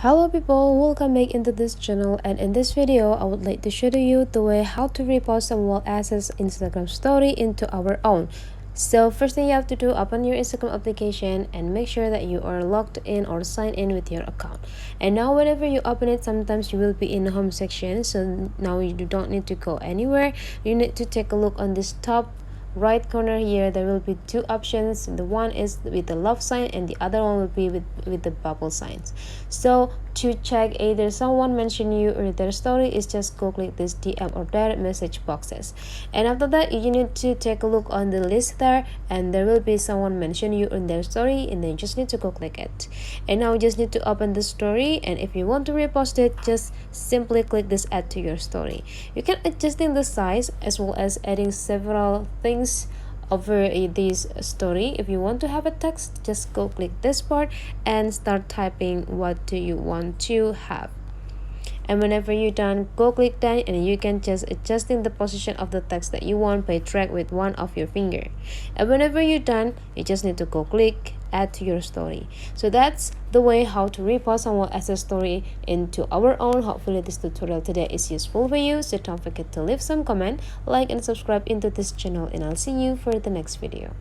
Hello people, welcome back into this channel, and in this video I would like to show you the way how to repost some wall access Instagram story into our own. So first thing you have to do, open your Instagram application and make sure that you are logged in or signed in with your account. And now whenever you open it, sometimes you will be in the home section, so now you don't need to go anywhere. You need to take a look on this top right corner here. There will be two options. The one is with the love sign and the other one will be with the bubble signs. So to check either someone mention you or their story is just go click this DM or direct message boxes, and after that you need to take a look on the list there, and there will be someone mention you in their story, and then you just need to go click it. And now you just need to open the story, and if you want to repost it, just simply click this add to your story. You can adjusting the size as well as adding several things over this story. If you want to have a text, just go click this part and start typing what do you want to have. And whenever you're done, go click done, and you can just adjusting the position of the text that you want by drag with one of your finger. And whenever you're done, you just need to go click add to your story. So that's the way how to repost someone else's story into our own. Hopefully this tutorial today is useful for you, so don't forget to leave some comment, like and subscribe into this channel, and I'll see you for the next video.